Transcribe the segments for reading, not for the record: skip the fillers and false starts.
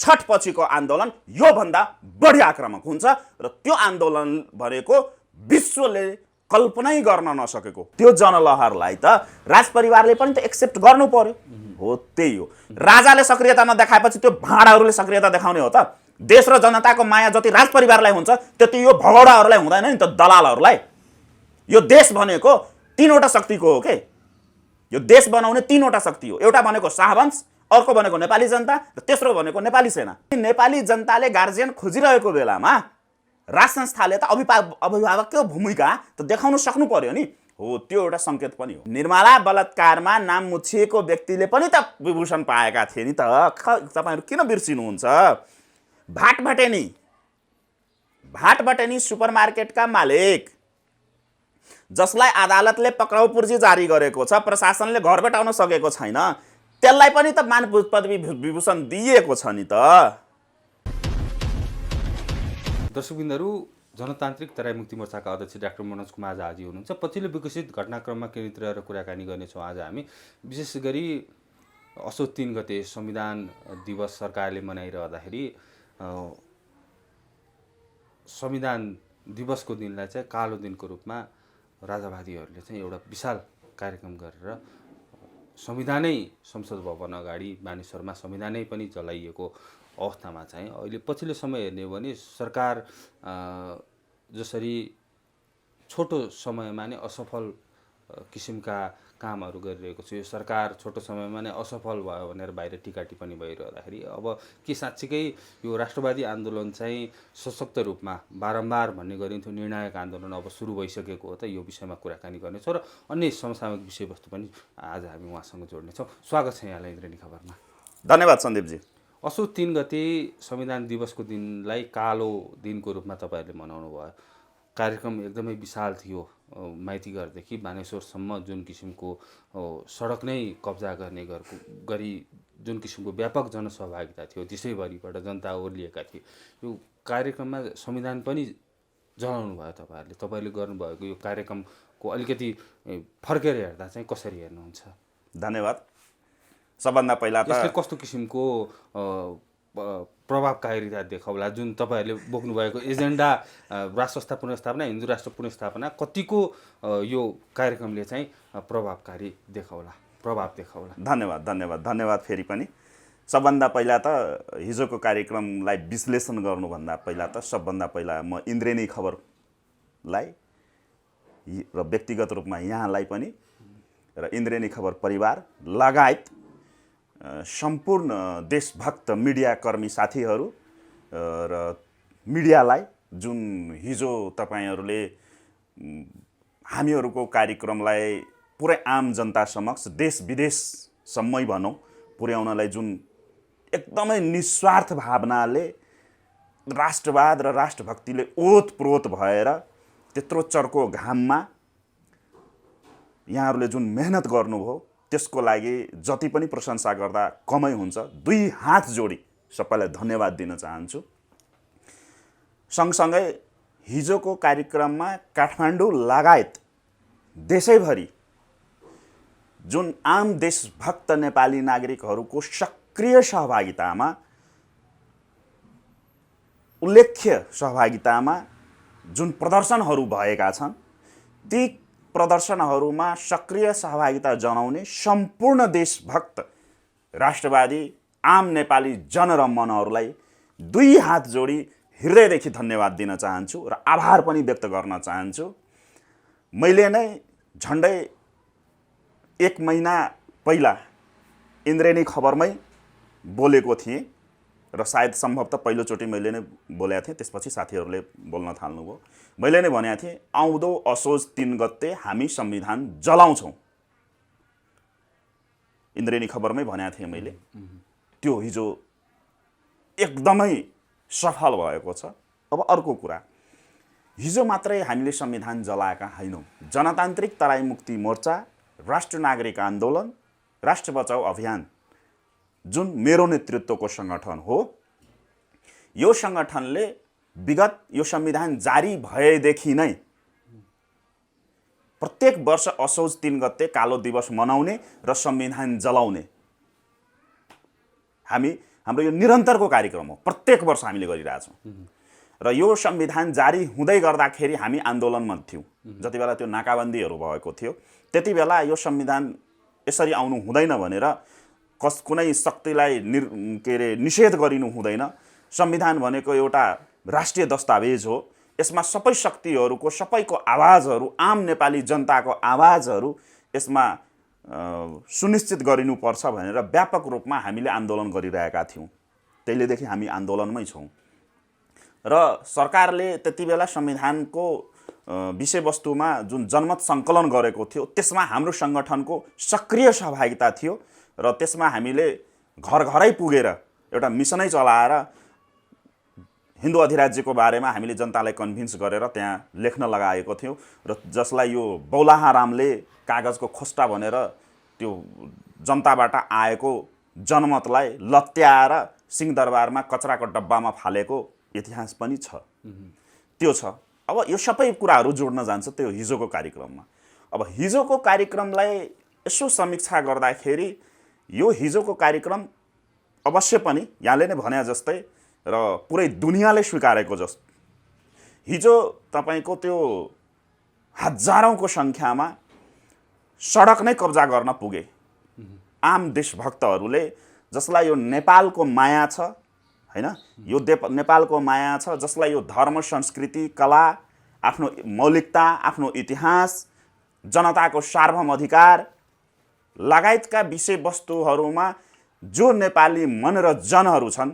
छठ पछिको आन्दोलन योभन्दा बढी आक्रामक हुन्छ र त्यो आन्दोलन भनेको विश्वले कल्पनै गर्न नसकेको त्यो जनलहरलाई त राजपरिवारले पनि त एक्सेप्ट गर्नु पर्यो। हो त्यही हो, राजाले सक्रियता नदेखाएपछि त्यो भाँडाहरूले सक्रियता देखाउने हो त। देश र जनताको माया जति राजपरिवारलाई हुन्छ त्यति यो भगौडाहरूलाई हुँदैन नि त, दलालहरूलाई। यो देश भनेको तीनवटा शक्तिको हो के, यो देश बनाउने तीनवटा शक्ति हो। एउटा भनेको शाहवंश, अर्को भनेको नेपाली जनता र तेस्रो भनेको नेपाली सेना। नेपाली जनताले गार्जियन खोजिरहेको बेलामा राज संस्थाले त अभिभावकको भूमिका त देखाउन सक्नु पर्यो नि। हो त्यो एउटा सङ्केत पनि हो। निर्मला बलात्कारमा नाम मुछिएको व्यक्तिले पनि त विभूषण पाएका थिए नि त, तपाईँहरू किन बिर्सिनुहुन्छ? भाटबटेनी सुपरमार्केटका मालिक जसलाई अदालतले पक्राउ पूर्जी जारी गरेको छ, प्रशासनले घर भेटाउन सकेको छैन, त्यसलाई पनि त मान पदवी विभूषण दिएको छ नि त। दर्शकबिन्दहरू, जनतान्त्रिक तराई मुक्ति मोर्चाका अध्यक्ष डाक्टर मनोज कुमार झाजी हुनुहुन्छ। पछिल्लो विकसित घटनाक्रममा केन्द्रित रहेर कुराकानी गर्नेछौँ आज हामी। विशेष गरी असोज 3 गते संविधान दिवस सरकारले मनाइरहँदाखेरि संविधान दिवसको दिनलाई चाहिँ कालो दिनको रूपमा राजावादीहरूले चाहिँ एउटा विशाल कार्यक्रम गरेर संविधानै संसद भवन अगाडि मानिसहरूमा संविधानै पनि जलाइएको अवस्थामा चाहिँ अहिले पछिल्लो समय हेर्ने हो भने सरकार जसरी छोटो समयमा नै असफल किसिमका कामहरू गरिरहेको छ, यो सरकार छोटो समयमा नै असफल भयो भनेर बाहिर टिका टिप्पणी भइरहँदाखेरि अब के साँच्चीकै यो राष्ट्रवादी आन्दोलन चाहिँ सशक्त रूपमा बारम्बार भन्ने गरिन्थ्यो निर्णायक आन्दोलन अब सुरु भइसकेको हो त, यो विषयमा कुराकानी गर्नेछौँ र अन्य समसामयिक विषयवस्तु पनि आज हामी उहाँसँग जोड्नेछौँ। स्वागत छ यहाँलाई इन्द्रेणी खबरमा। धन्यवाद सन्दीपजी। असोज 3 गते संविधान दिवसको दिनलाई कालो दिनको रूपमा तपाईँहरूले मनाउनु भयो। कार्यक्रम एकदमै विशाल थियो, माइती घरदेखि बानेश्वरसम्म जुन किसिमको सडक नै कब्जा गर्ने गरी जुन किसिमको व्यापक जनसहभागिता थियो, देशैभरिबाट जनता ओर्लिएका थिए। यो कार्यक्रममा संविधान पनि जलाउनु भयो तपाईँहरूले गर्नुभएको यो कार्यक्रमको अलिकति फर्केर हेर्दा चाहिँ कसरी हेर्नुहुन्छ? धन्यवाद। सबभन्दा पहिला त यसले कस्तो किसिमको प्रभावकारिता देखाउला जुन तपाईँहरूले बोक्नुभएको एजेन्डा राष्ट्र संस्था पुनर्स्थापना, हिन्दू राष्ट्र पुनर्स्थापना, कतिको यो कार्यक्रमले चाहिँ प्रभाव देखाउला? धन्यवाद फेरि पनि। सबभन्दा पहिला त हिजोको कार्यक्रमलाई विश्लेषण गर्नुभन्दा पहिला त सबभन्दा पहिला म इन्द्रेणी खबरलाई र व्यक्तिगत रूपमा यहाँलाई पनि र इन्द्रेणी खबर परिवार लगायत सम्पूर्ण देशभक्त मिडियाकर्मी साथीहरू र मिडियालाई जुन हिजो तपाईँहरूले हामीहरूको कार्यक्रमलाई पुरै आम जनता समक्ष देश विदेशसम्मै भनौँ पुर्याउनलाई जुन एकदमै निस्वार्थ भावनाले राष्ट्रवाद र राष्ट्रभक्तिले ओतप्रोत भएर त्यत्रो चर्को घाममा यहाँहरूले जुन मेहनत गर्नुभयो त्यसको लागि जति पनि प्रशंसा गर्दा कमै हुन्छ। 2 हात जोडी सबैलाई धन्यवाद दिन चाहन्छु। सँगसँगै हिजोको कार्यक्रममा काठमाडौँ लगायत देशैभरि जुन आम देशभक्त नेपाली नागरिकहरूको सक्रिय सहभागितामा, उल्लेख्य सहभागितामा जुन प्रदर्शनहरू भएका छन्, ती प्रदर्शनहरूमा सक्रिय सहभागिता जनाउने सम्पूर्ण देशभक्त राष्ट्रवादी आम नेपाली जनरमनहरूलाई 2 हात जोडी हृदयदेखि धन्यवाद दिन चाहन्छु र आभार पनि व्यक्त गर्न चाहन्छु। मैले नै झन्डै 1 महिना पहिला इन्द्रेणी खबरमै बोलेको थिएँ र सायद सम्भवतः पहिलोचोटि मैले नै बोलेको थिएँ, त्यसपछि साथीहरूले बोल्न थाल्नुभयो। मैले नै भनेको थिएँ आउँदो असोज 3 गते हामी संविधान जलाउँछौँ, इन्द्रेणी खबरमै भनेको थिएँ मैले। त्यो हिजो एकदमै सफल भएको छ। अब अर्को कुरा, हिजो मात्रै हामीले संविधान जलाएका हैनौँ। जनतान्त्रिक तराई मुक्ति मोर्चा, राष्ट्र नागरिक आन्दोलन, राष्ट्र बचाउ अभियान जुन मेरो नेतृत्वको सङ्गठन हो, यो सङ्गठनले विगत यो संविधान जारी भएदेखि नै प्रत्येक वर्ष असोज 3 गते कालो दिवस मनाउने र संविधान जलाउने हामी हाम्रो यो निरन्तरको कार्यक्रम हो, प्रत्येक वर्ष हामीले गरिरहेछौँ। र यो संविधान जारी हुँदै गर्दाखेरि हामी आन्दोलनमा थियौँ। जति बेला त्यो नाकाबन्दीहरू भएको थियो त्यति बेला यो संविधान यसरी आउनु हुँदैन भनेर कुनै शक्तिलाई निषेध गरिनु हुँदैन। संविधान भनेको एउटा राष्ट्रिय दस्तावेज हो, यसमा सबै शक्तिहरूको सबैको आवाजहरू, आम नेपाली जनताको आवाजहरू यसमा सुनिश्चित गरिनुपर्छ भनेर व्यापक रूपमा हामीले आन्दोलन गरिरहेका थियौँ। त्यसलेदेखि हामी आन्दोलनमै छौँ र सरकारले त्यति बेला संविधानको विषयवस्तुमा जुन जनमत सङ्कलन गरेको थियो त्यसमा हाम्रो सङ्गठनको सक्रिय सहभागिता थियो र त्यसमा हामीले घर घरै पुगेर एउटा मिसनै चलाएर हिन्दू अधिराज्यको बारेमा हामीले जनतालाई कन्भिन्स गरेर त्यहाँ लेख्न लगाएको थियौँ र जसलाई यो बौलाहा रामले कागजको खोस्टा भनेर त्यो जनताबाट आएको जनमतलाई लत्याएर सिंहदरबारमा कचराको डब्बामा फालेको इतिहास पनि छ। त्यो छ। अब यो सबै कुराहरू जोड्न जान्छ त्यो हिजोको कार्यक्रममा। अब हिजोको कार्यक्रमलाई यसो समीक्षा गर्दाखेरि यो हिजोको कार्यक्रम अवश्य पनि यहाँले नै भने जस्तै र पुरै दुनियाँले स्वीकारेको जस्तो हिजो तपाईँको त्यो हजारौँको सङ्ख्यामा सडक नै कब्जा गर्न पुगे आम देशभक्तहरूले, जसलाई यो नेपालको माया छ हैन, यो नेपालको माया छ, जसलाई यो धर्म, संस्कृति, कला, आफ्नो मौलिकता, आफ्नो इतिहास, जनताको सार्वभौम अधिकार लगायतका विषयवस्तुहरूमा जो नेपाली मन र जनहरू छन्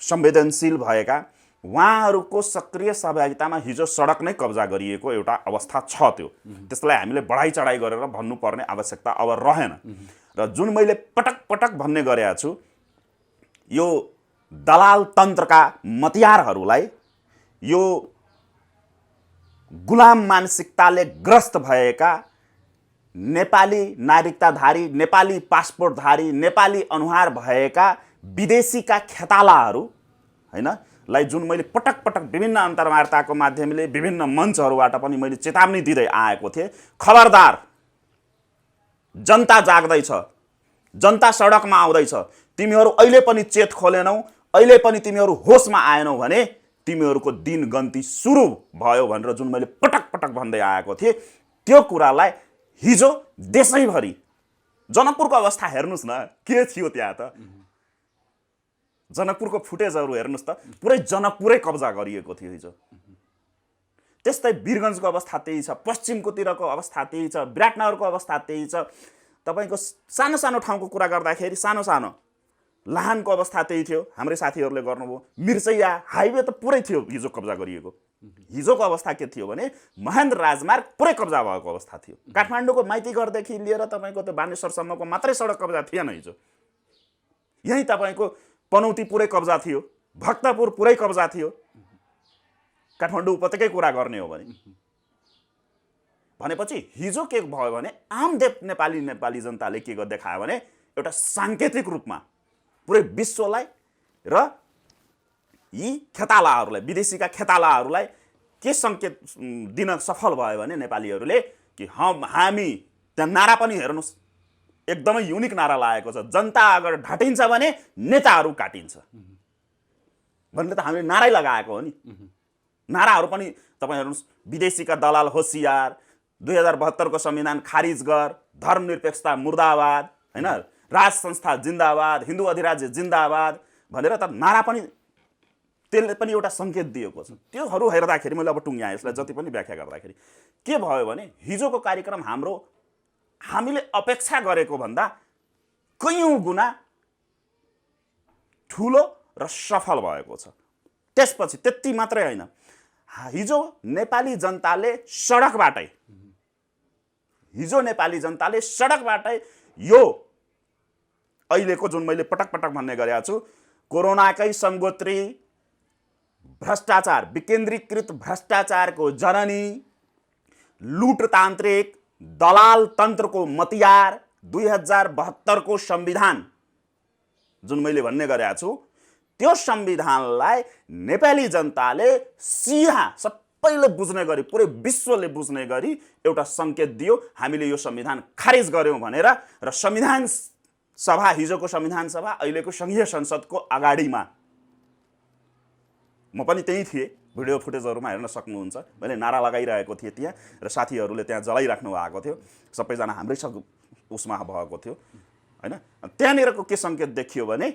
संवेदनशील भएका, उहाँहरूको सक्रिय सहभागितामा हिजो सडक नै कब्जा गरिएको एउटा अवस्था छ। त्यो त्यसलाई हामीले बढाइ चढाइ गरेर भन्नुपर्ने आवश्यकता अब रहेन। र जुन मैले पटक पटक भन्ने गरेका छु, यो दलाल तन्त्रका मतियारहरूलाई, यो गुलाम मानसिकताले ग्रस्त भएका नेपाली नागरिकताधारी, नेपाली पासपोर्टधारी, नेपाली अनुहार भएका विदेशीका खेतालाहरू हैन लाई जुन मैले पटक पटक विभिन्न अन्तर्वार्ताको माध्यमले विभिन्न मञ्चहरूबाट पनि मैले चेतावनी दिँदै आएको थिएँ, खबरदार, जनता जाग्दैछ, जनता सडकमा आउँदैछ, तिमीहरू अहिले पनि चेत खोलेनौ, अहिले पनि तिमीहरू होसमा आएनौ भने तिमीहरूको दिन गन्ती सुरु भयो भनेर जुन मैले पटक पटक भन्दै आएको थिएँ, त्यो कुरालाई हिजो देशैभरि जनकपुरको अवस्था हेर्नुस् न, के थियो त्यहाँ त। जनकपुरको फुटेजहरू हेर्नुस् त, पुरै जनकपुरै कब्जा गरिएको थियो हिजो। त्यस्तै वीरगञ्जको अवस्था त्यही छ, पश्चिमकोतिरको अवस्था त्यही छ, विराटनगरको अवस्था त्यही छ। तपाईँको सानो सानो ठाउँको कुरा गर्दाखेरि सानो सानो लाहानको अवस्था त्यही थियो, हाम्रै साथीहरूले गर्नुभयो। मिर्चैया हाइवे त पुरै थियो हिजो कब्जा गरिएको। हिजोको अवस्था के थियो भने महेन्द्र राजमार्ग पुरै कब्जा भएको अवस्था थियो। काठमाडौँको माइतीघरदेखि लिएर तपाईँको त्यो बानेश्वरसम्मको मात्रै सडक कब्जा थिएन हिजो। यहीँ तपाईँको पनौती पुरै कब्जा थियो, भक्तपुर पुरै कब्जा थियो, काठमाडौँ उपत्यकै कुरा गर्ने हो भने। भनेपछि हिजो के भयो भने आम नेपाली जनताले के देखायो भने एउटा साङ्केतिक रूपमा पुरै विश्वलाई र यी खेतालाहरूलाई, विदेशीका खेतालाहरूलाई के सङ्केत दिन सफल भयो भने नेपालीहरूले कि हामी त्यहाँ नारा पनि हेर्नुहोस्, एकदमै युनिक नारा लागेको छ, जनता अगर ढाटिन्छ भने नेताहरू काटिन्छ भन्ने त हामीले नारै लगाएको हो नि। नाराहरू पनि तपाईँ हेर्नुहोस्, विदेशीका दलाल होसियार, 2072 को संविधान खारिज गर, धर्मनिरपेक्षता मुर्दाबाद हैन, राज संस्था जिन्दाबाद, हिन्दू अधिराज्य जिन्दाबाद भनेर त नारा पनि त्यसले पनि एउटा सङ्केत दिएको छ। त्योहरू हेर्दाखेरि मैले अब टुङ्ग्याएँ यसलाई जति पनि व्याख्या गर्दाखेरि के भयो भने हिजोको कार्यक्रम हाम्रो हामीले अपेक्षा गरेको भन्दा कयौँ गुणा ठुलो र सफल भएको छ। त्यसपछि त्यति मात्रै होइन, हिजो नेपाली जनताले यो अहिलेको जुन मैले पटक पटक भन्ने गरेको छु, कोरोनाकै सङ्गोत्री भ्रष्टाचार, विकेन्द्रीकृत भ्रष्टाचारको जननी, लुटतान्त्रिक दलाल तन्त्रको मतियार 2072 को संविधान जुन मैले भन्ने गरेको छु, त्यो संविधानलाई नेपाली जनताले सिधा सबैले बुझ्ने गरी, पुरै विश्वले बुझ्ने गरी एउटा सङ्केत दियो, हामीले यो संविधान खारिज गर्यौँ भनेर। र संविधान सभा, हिजोको संविधान सभा, अहिलेको सङ्घीय संसदको अगाडिमा म पनि त्यहीँ थिएँ। भिडियो फुटेजहरूमा हेर्न सक्नुहुन्छ। मैले नारा लगाइरहेको थिएँ त्यहाँ र साथीहरूले त्यहाँ जलाइराख्नु भएको थियो। सबैजना हाम्रै उसमा भएको थियो होइन। त्यहाँनिरको के सङ्केत देखियो भने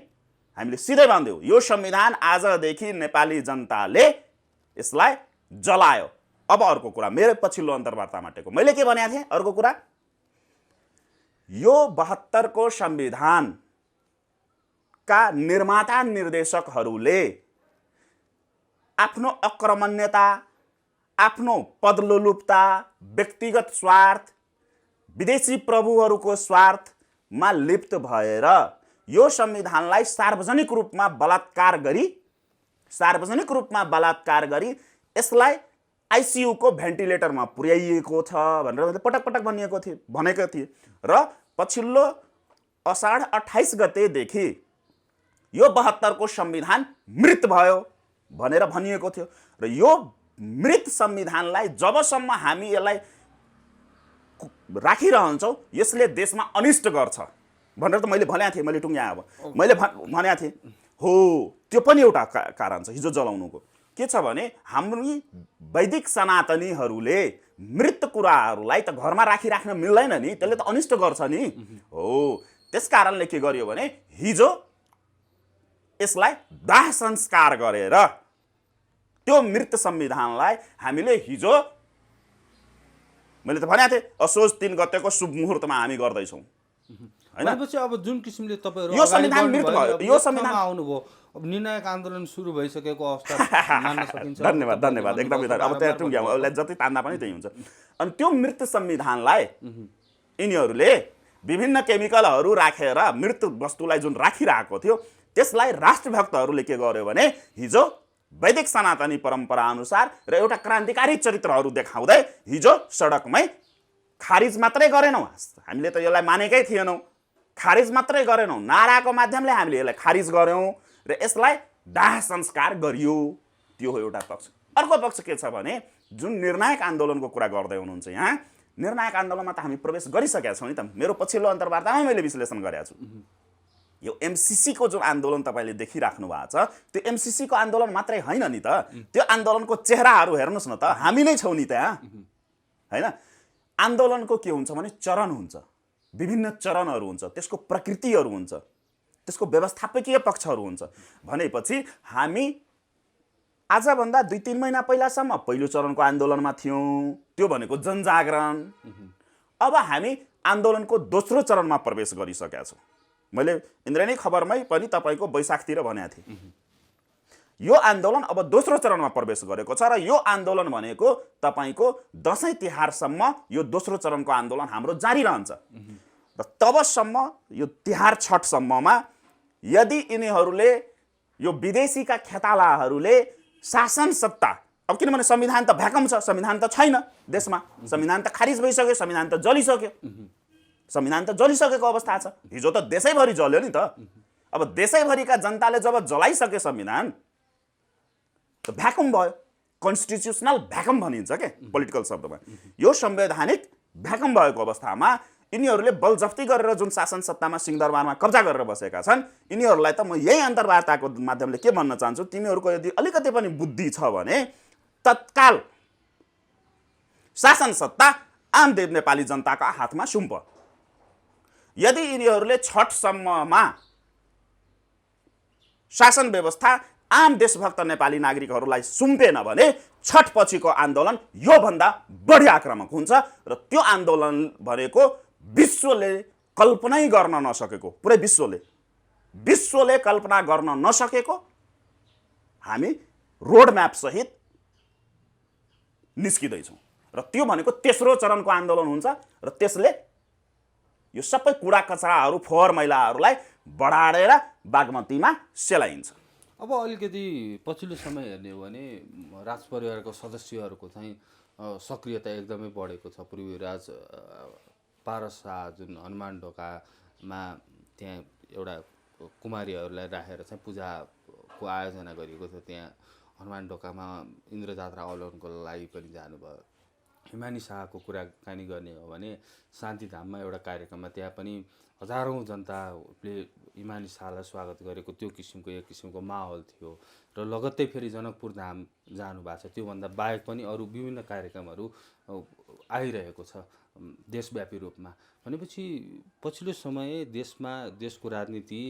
हामीले सिधै भन्थ्यौँ यो संविधान आजदेखि नेपाली जनताले यसलाई जलायो। अब अर्को कुरा मेरो पछिल्लो अन्तर्वार्तामा टेको मैले के भनेको थिएँ? अर्को कुरा, यो 72 को संविधानका निर्माता निर्देशकहरूले आफ्नो अक्रमण्यता, आफ्नो पदलोलुपता, व्यक्तिगत स्वार्थ, विदेशी प्रभुहरूको स्वार्थमा लिप्त भएर यो संविधानलाई सार्वजनिक रूपमा बलात्कार गरी यसलाई आइसियू को भेन्टिलेटरमा पुर्याइएको छ भनेर मैले पटक पटक भनेको थिएँ र पछिल्लो असाढ 28 गतेदेखि यो 72 को संविधान मृत भयो भनेर भनिएको थियो र यो मृत संविधानलाई जबसम्म हामी यसलाई राखिरहन्छौँ यसले देशमा अनिष्ट गर्छ भनेर त मैले भनेको थिएँ। मैले टुङ्ग्याएँ। अब मैले भनेको थिएँ हो, त्यो पनि एउटा कारण छ हिजो जलाउनुको। के छ भने हाम्रो वैदिक सनातनीहरूले मृत कुराहरूलाई त घरमा राखिराख्न मिल्दैन नि, त्यसले त अनिष्ट गर्छ नि। हो, त्यस कारणले के गर्यो भने हिजो यसलाई दाह संस्कार गरेर त्यो मृत संविधानलाई हामीले हिजो मैले त भनेको थिएँ असोज 3 गतेको शुभ मुहुर्तमा हामी गर्दैछौँ हैन। भनेपछि अब जुन किसिमले तपाईहरु यो संविधान मृत भयो, यो संविधान आउनुभयो, अब निर्णायक आन्दोलन सुरु भइसकेको अवस्था मान्न सकिन्छ। धन्यवाद एकदमै धन्यवाद। अब त्यहाँ टुङ्ग्याउँ, अब जति तान्दा पनि त्यही हुन्छ। अनि त्यो मृत संविधानलाई यिनीहरूले विभिन्न केमिकलहरू राखेर मृत वस्तुलाई जुन राखिरहेको थियो त्यसलाई राष्ट्रभक्तहरूले के गर्यो भने हिजो वैदिक सनातनी परम्परा अनुसार र एउटा क्रान्तिकारी चरित्रहरू देखाउँदै हिजो सडकमै खारिज मात्रै गरेनौँ। हामीले त यसलाई मानेकै थिएनौँ, खारिज मात्रै गरेनौँ, नाराको माध्यमले हामीले यसलाई खारिज गर्यौँ र यसलाई दाह संस्कार गरियो। त्यो हो एउटा पक्ष। अर्को पक्ष के छ भने जुन निर्णायक आन्दोलनको कुरा गर्दै हुनुहुन्छ यहाँ, निर्णायक आन्दोलनमा त हामी प्रवेश गरिसकेका छौँ नि त। मेरो पछिल्लो अन्तर्वार्तामै मैले विश्लेषण गरेको छु। यो एमसीसी को जुन आन्दोलन तपाईले देखिराख्नु भएको छ त्यो एमसीसी को आन्दोलन मात्रै होइन नि त। त्यो आन्दोलनको चेहराहरू हेर्नुस् न त, हामी नै छौँ नि त्यहाँ हैन। आन्दोलनको के हुन्छ भने चरण हुन्छ, विभिन्न चरणहरू हुन्छ, त्यसको प्रकृतिहरू हुन्छ, त्यसको व्यवस्थापकीय पक्षहरू हुन्छ। भनेपछि हामी आजभन्दा 2-3 महिना पहिलासम्म पहिलो चरणको आन्दोलनमा थियौँ, त्यो भनेको जनजागरण। अब हामी आन्दोलनको दोस्रो चरणमा प्रवेश गरिसकेका छौँ। मैले इन्द्रेणी खबरमै पनि तपाईको वैशाखतिर भनेको थिएँ यो आन्दोलन अब दोस्रो चरणमा प्रवेश गरेको छ र यो आन्दोलन भनेको तपाईको दशैं तिहारसम्म यो दोस्रो चरणको आन्दोलन हाम्रो जारी रहन्छ र तबसम्म यो तिहार छठसम्ममा यदि यिनीहरूले यो विदेशीका खेतालाहरूले शासन सत्ता, अब किनभने संविधान त भ्याकम छ, संविधान त छैन देशमा, संविधान त खारिज भइसक्यो, संविधान त जलिसक्यो, संविधान त जलिसकेको अवस्था छ। हिजो त देशैभरि जल्यो नि त। अब देशैभरिका जनताले जब जलाइसके संविधान त भ्याकुम भयो, कन्स्टिट्युसनल भ्याकुम भनिन्छ के पोलिटिकल शब्दमा। यो संवैधानिक भ्याकुम भएको अवस्थामा यिनीहरूले बलजफ्ती गरेर जुन शासन सत्तामा सिंहदरबारमा कब्जा गरेर बसेका छन्, यिनीहरूलाई त म यही अन्तर्वार्ताको माध्यमले के भन्न चाहन्छु, तिमीहरूको यदि अलिकति पनि बुद्धि छ भने तत्काल शासन सत्ता आम नेपाली जनताका हातमा सुम्प। यदि यिनीहरूले छठसम्ममा शासन व्यवस्था आम देशभक्त नेपाली नागरिकहरूलाई सुम्पेन भने छठ पछिको आन्दोलन यो भन्दा बढी आक्रामक हुन्छ र त्यो आन्दोलन भनेको विश्वले कल्पनै गर्न नसकेको, पुरै विश्वले कल्पना गर्न नसकेको हामी रोड म्याप सहित निस्किँदैछौँ र त्यो भनेको तेस्रो चरणको आन्दोलन हुन्छ र त्यसले यो सबै कुडा कचराहरू फोहोर मैलाहरूलाई बढाडेर बागमतीमा सेलाइन्छ। अब अलिकति पछिल्लो समय हेर्ने हो भने राजपरिवारको सदस्यहरूको चाहिँ सक्रियता एकदमै बढेको छ। पृथ्वीराज पारस शाह जुन हनुमान ढोकामा त्यहाँ एउटा कुमारीहरूलाई राखेर चाहिँ पूजाको आयोजना गरिएको थियो, त्यहाँ हनुमान ढोकामा इन्द्रजात्रा अवलोकनको लागि पनि जानुभयो। हिमानी शाहको कुराकानी गर्ने हो भने शान्तिधाममा एउटा कार्यक्रममा त्यहाँ पनि हजारौँ जनताले हिमानी शाहलाई स्वागत गरेको त्यो किसिमको एक किसिमको माहौल थियो र लगत्तै फेरि जनकपुर धाम जानुभएको छ। त्योभन्दा बाहेक पनि अरू विभिन्न कार्यक्रमहरू आइरहेको छ देशव्यापी रूपमा। भनेपछि पछिल्लो समय देशको राजनीति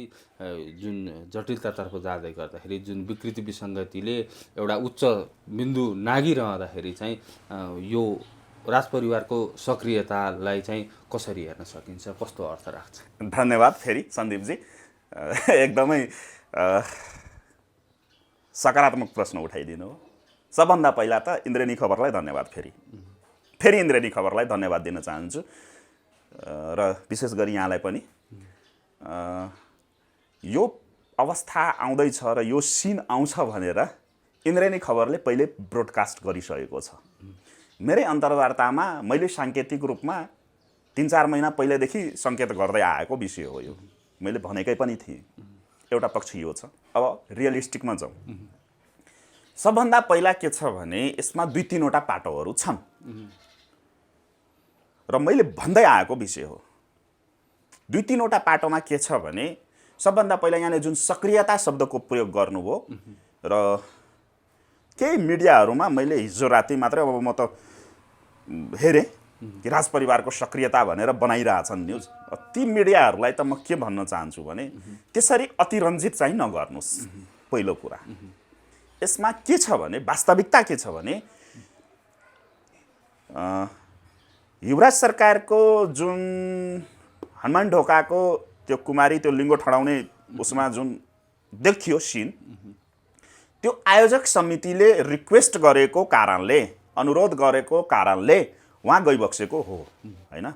जुन जटिलतातर्फ जाँदै गर्दाखेरि जुन विकृति विसङ्गतिले एउटा उच्च बिन्दु नागिरहँदाखेरि चाहिँ यो राजपरिवारको सक्रियतालाई चाहिँ कसरी हेर्न सकिन्छ, कस्तो अर्थ राख्छ? धन्यवाद फेरि सन्दीपजी, एकदमै सकारात्मक प्रश्न उठाइदिनु हो। सबभन्दा पहिला त इन्द्रेणी खबरलाई धन्यवाद, फेरि इन्द्रेणी खबरलाई धन्यवाद दिन चाहन्छु र विशेष गरी यहाँलाई पनि। यो अवस्था आउँदैछ र यो सिन आउँछ भनेर इन्द्रेणी खबरले पहिले ब्रोडकास्ट गरिसकेको छ। मेरै अन्तर्वार्तामा मैले साङ्केतिक रूपमा 3-4 महिना पहिलेदेखि सङ्केत गर्दै आएको विषय हो यो, मैले भनेकै पनि थिएँ। एउटा पक्ष यो छ। अब रियलिस्टिकमा जाउँ। सबभन्दा पहिला के छ भने यसमा 2-3वटा पाटोहरू छन् र मैले भन्दै आएको विषय हो। 2-3वटा पाटोमा के छ भने सबभन्दा पहिला यहाँले जुन सक्रियता शब्दको प्रयोग गर्नुभयो र केही मिडियाहरूमा मैले हिजो राति मात्रै, अब म त हेरेँ कि राजपरिवारको सक्रियता भनेर बनाइरहेछन् न्युज। ती मिडियाहरूलाई त म के भन्न चाहन्छु भने त्यसरी अतिरञ्जित चाहिँ नगर्नुहोस्। पहिलो कुरा यसमा के छ भने वास्तविकता के छ भने युवराज सरकारको जुन हनुमान ढोकाको त्यो कुमारी त्यो लिङ्गो ठडाउने उसमा जुन देखियो सिन, त्यो आयोजक समितिले रिक्वेस्ट गरेको कारणले, अनुरोध गरेको कारणले उहाँ गइबक्सेको हो हैन।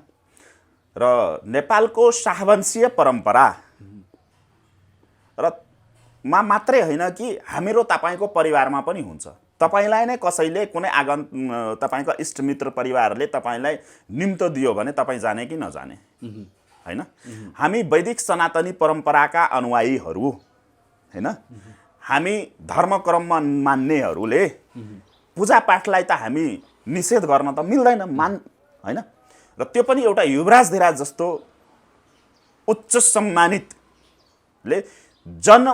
र नेपालको शाहवंशीय परम्परा र मा मात्रै होइन कि हाम्रो तपाईको परिवारमा पनि हुन्छ। तपाईलाई नै कसैले कुनै तपाईको इष्टमित्र परिवारले तपाईलाई निम्तो दियो भने तपाईँ जाने कि नजाने हैन। हामी वैदिक सनातनी परम्पराका अनुयायीहरू हैन, हामी धर्मक्रममा मान्नेहरूले पूजापाठलाई त हामी निषेध गर्न त मिल्दैन हैन। र त्यो पनि एउटा युवराजधिराज जस्तो उच्च सम्मानितले जन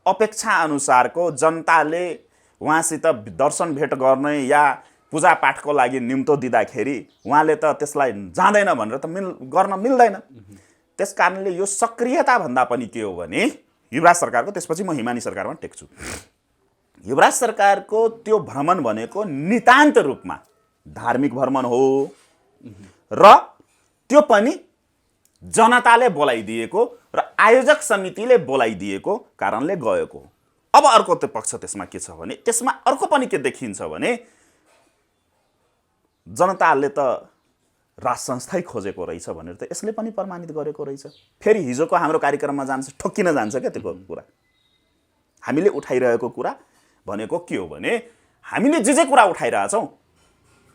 अपेक्षा अनुसारको जनताले उहाँसित दर्शन भेट गर्ने या पूजापाठको लागि निम्तो दिँदाखेरि उहाँले त त्यसलाई जाँदैन भनेर त गर्न मिल्दैन। त्यस कारणले यो सक्रियता भन्दा पनि के हो भने युवराज सरकारको, त्यसपछि म हिमानी सरकारमा टेक्छु, युवराज सरकारको त्यो भ्रमण भनेको नितान्त रूपमा धार्मिक भ्रमण हो र त्यो पनि जनताले बोलाइदिएको र आयोजक समितिले बोलाइदिएको कारणले गएको। अब अर्को त्यो पक्ष त्यसमा के छ भने त्यसमा अर्को पनि के देखिन्छ भने जनताले त राज संस्थै खोजेको रहेछ भनेर त यसले पनि प्रमाणित गरेको रहेछ। फेरि हिजोको हाम्रो कार्यक्रममा जान्छ, ठोक्किन जान्छ क्या त्यो कुरा। हामीले उठाइरहेको कुरा भनेको के हो भने हामीले जे कुरा उठाइरहेछौँ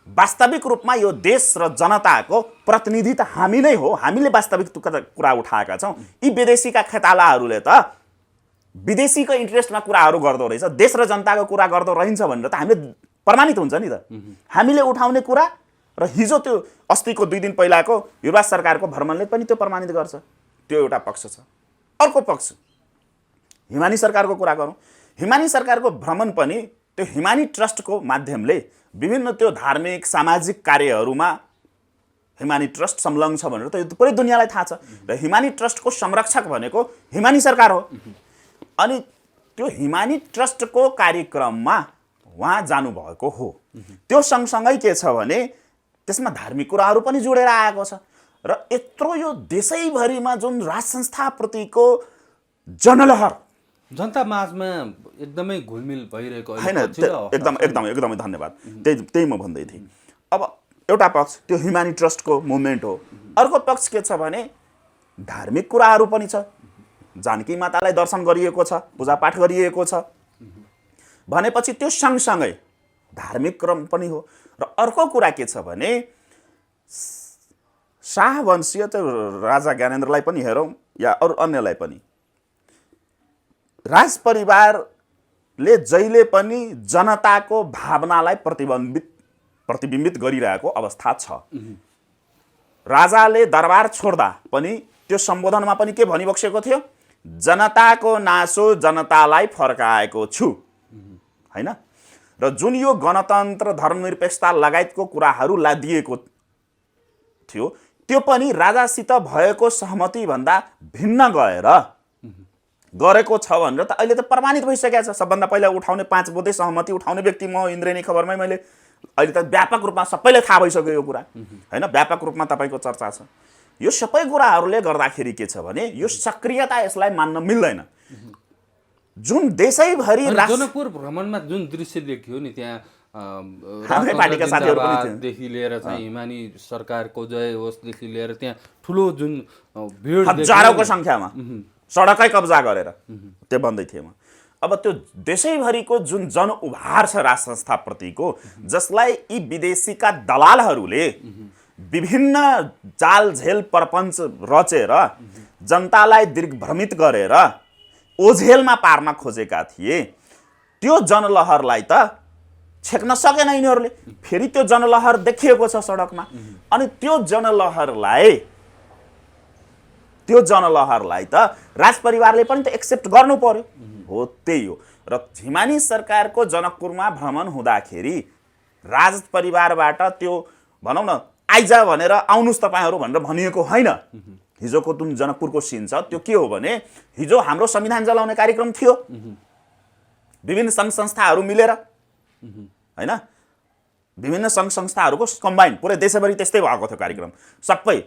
वास्तविक रूपमा यो देश र जनताको प्रतिनिधि त हामी नै हो। हामीले वास्तविक कुरा उठाएका छौँ। यी विदेशीका खेतालाहरूले त विदेशीको इन्ट्रेस्टमा कुराहरू गर्दो रहेछ, देश र जनताको कुरा गर्दो रहन्छ भनेर त हामीले प्रमाणित हुन्छ नि त। हामीले उठाउने कुरा र हिजो त्यो अस्तिको 2 दिन पहिलाको युवराज सरकारको भ्रमणले पनि त्यो प्रमाणित गर्छ। त्यो एउटा पक्ष छ। अर्को पक्ष हिमानी सरकारको कुरा गरौँ। हिमानी सरकारको भ्रमण पनि त्यो हिमानी ट्रस्टको माध्यमले विभिन्न त्यो धार्मिक सामाजिक कार्यहरूमा हिमानी ट्रस्ट संलग्न छ भनेर त यो पुरै दुनियाँलाई थाहा छ। र हिमानी ट्रस्टको संरक्षक भनेको हिमानी सरकार हो। अनि त्यो हिमानी ट्रस्टको कार्यक्रममा उहाँ जानुभएको हो। त्यो सँगसँगै के छ भने त्यसमा धार्मिक कुराहरू पनि जोडेर आएको छ। र यत्रो यो देशैभरिमा जुन राज संस्थाप्रतिको जनलहर जनता माझमा एकदमै घुलमिल भइरहेको हैन, एकदमै धन्यवाद। त्यही म भन्दै थिएँ। अब एउटा पक्ष त्यो हिमानी ट्रस्टको मुभमेन्ट हो। अर्को पक्ष के छ भने धार्मिक कुराहरू पनि छ। जानकी मातालाई दर्शन गरिएको छ, पूजापाठ गरिएको छ भनेपछि त्यो सँगसँगै धार्मिक क्रम पनि हो। र अर्को कुरा के छ भने शाहवंशीय त राजा ज्ञानेन्द्रलाई पनि हेरौँ या अरू अन्यलाई पनि, राजपरिवारले जहिले पनि जनताको भावनालाई प्रतिबिम्बित प्रतिबिम्बित गरिरहेको अवस्था छ। राजाले दरबार छोड्दा पनि त्यो सम्बोधनमा पनि के भनिबक्सेको थियो? जनताको नासो जनतालाई फर्काएको छु, हैन? र जुन यो गणतन्त्र धर्मनिरपेक्षता लगायतको कुराहरू लादिएको थियो त्यो पनि राजासित भएको सहमति भन्दा भिन्न गरेको छ भनेर त अहिले त प्रमाणित भइसकेको छ। सबभन्दा पहिला उठाउने 5 बुँदे सहमति उठाउने व्यक्ति म इन्द्रेणी खबरमै मैले अहिले त व्यापक रूपमा सबैलाई थाहा भइसक्यो यो कुरा, हैन? व्यापक रूपमा तपाईको चर्चा छ। यो सबै कुराहरूले गर्दाखेरि के छ भने यो सक्रियता यसलाई मान्न मिल्दैन। जुन देशैभरि जनकपुर भ्रमणमा जुन दृश्य देखियो नि त्यहाँ हाम्रै पार्टीका साथीहरू पनि थिए, देखि लिएर चाहिँ हिमानी सरकारको जय होसदेखि लिएर त्यहाँ ठुलो जुन भिड हजारौंको संख्यामा सडकै कब्जा गरेर त्यो भन्दै थिएँ म। अब त्यो देशैभरिको जुन जनउभार छ राज संस्थाप्रतिको, जसलाई यी विदेशीका दलालहरूले विभिन्न जालझेल प्रपञ्च रचेर जनतालाई दिग्भ्रमित गरेर ओझेलमा पार्न खोजेका थिए, त्यो जनलहरलाई त छेक्न सकेन यिनीहरूले। फेरि त्यो जनलहर देखिएको छ सडकमा। अनि त्यो जनलहरलाई त राजपरिवारले पनि त एक्सेप्ट गर्नु पर्यो। हो त्यही हो। र हिमानी सरकारको जनकपुरमा भ्रमण हुँदाखेरि राजपरिवारबाट त्यो भनौँ न आइजा भनेर आउनुस् तपाईहरू भनेर भनिएको होइन। हिजोको जुन जनकपुरको सिन छ त्यो के हो भने हिजो हाम्रो संविधान जलाउने कार्यक्रम थियो, विभिन्न सङ्घ संस्थाहरू मिलेर, हैन? विभिन्न सङ्घ संस्थाहरूको कम्बाइन पुरै देशभरि त्यस्तै भएको थियो कार्यक्रम। सबै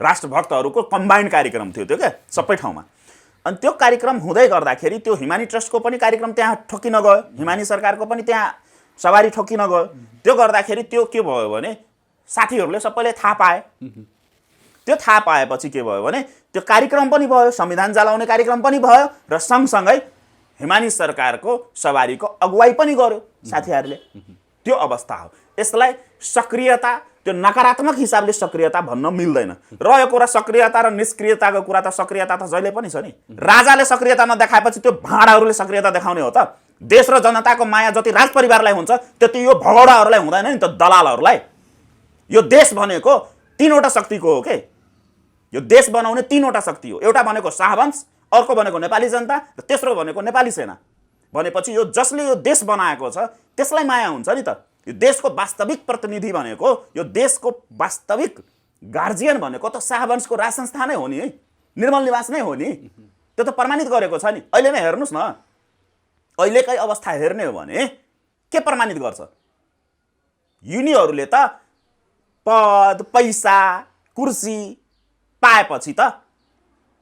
राष्ट्रभक्तहरूको कम्बाइन्ड कार्यक्रम थियो त्यो क्या सबै ठाउँमा। अनि त्यो कार्यक्रम हुँदै गर्दाखेरि त्यो हिमानी ट्रस्टको पनि कार्यक्रम त्यहाँ ठोकिन गयो, हिमानी सरकारको पनि त्यहाँ सवारी ठोकिन गयो। त्यो गर्दाखेरि त्यो के भयो भने साथीहरूले सबैले थाहा पाए। त्यो थाहा पाएपछि के भयो भने त्यो कार्यक्रम पनि भयो, संविधान जलाउने कार्यक्रम पनि भयो र सँगसँगै हिमानी सरकारको सवारीको अगुवाई पनि गर्यो साथीहरूले। त्यो अवस्था हो। यसलाई सक्रियता, त्यो नकारात्मक हिसाबले सक्रियता भन्न मिल्दैन। रह्यो कुरा सक्रियता र निष्क्रियताको कुरा, त सक्रियता त जहिले पनि छ नि। राजाले सक्रियता नदेखाएपछि त्यो भाँडाहरूले सक्रियता देखाउने हो त? देश र जनताको माया जति राजपरिवारलाई हुन्छ त्यति यो भगौडाहरूलाई हुँदैन नि त, दलालहरूलाई। यो देश भनेको 3वटा शक्तिको हो के। यो देश बनाउने 3वटा शक्ति हो। एउटा भनेको शाहवंश, अर्को भनेको नेपाली जनता र तेस्रो भनेको नेपाली सेना। भनेपछि यो जसले यो देश बनाएको छ त्यसलाई माया हुन्छ नि त। यो देशको वास्तविक प्रतिनिधि भनेको, यो देशको वास्तविक गार्जियन भनेको त शाहवंशको राज संस्था नै हो नि है, निर्मल निवास नै हो नि। त्यो त प्रमाणित गरेको छ नि। अहिले नै हेर्नुस् न, अहिलेकै अवस्था हेर्ने हो भने के प्रमाणित गर्छ? यिनीहरूले त पद, पैसा, कुर्सी पाएपछि त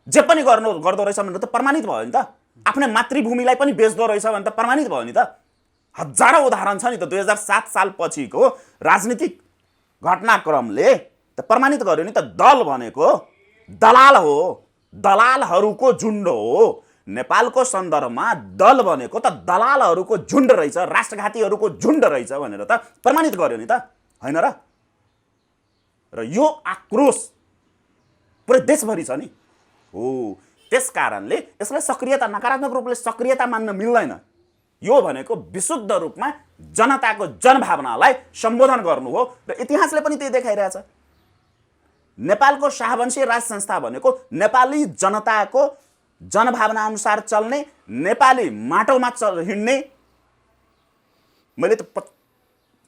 जे पनि गर्दो रहेछ भनेर त प्रमाणित भयो नि त। आफ्नै मातृभूमिलाई पनि बेच्दो रहेछ भने त प्रमाणित भयो नि त। हजारौं उदाहरण छ नि त। 2007 साल पछिको राजनीतिक घटनाक्रमले त प्रमाणित गर्यो नि त। दल भनेको दलाल हो, दलालहरूको झुन्ड हो। नेपालको सन्दर्भमा दल भनेको त दलालहरूको झुन्ड रहेछ, राष्ट्रघातीहरूको झुन्ड रहेछ भनेर त प्रमाणित गर्यो नि त, हैन र? र यो आक्रोश पुरै देशभरि छ नि। हो, त्यस कारणले यसलाई सक्रियता, नकारात्मक रूपले सक्रियता मान्न मिल्दैन। यो भनेको विशुद्ध रूपमा जनताको जनभावनालाई सम्बोधन गर्नु हो र इतिहासले पनि त्यही देखाइरहेछ। नेपालको शाहवंशीय राज संस्था भनेको नेपाली जनताको जनभावना अनुसार चल्ने, नेपाली माटोमा हिँड्ने। मैले त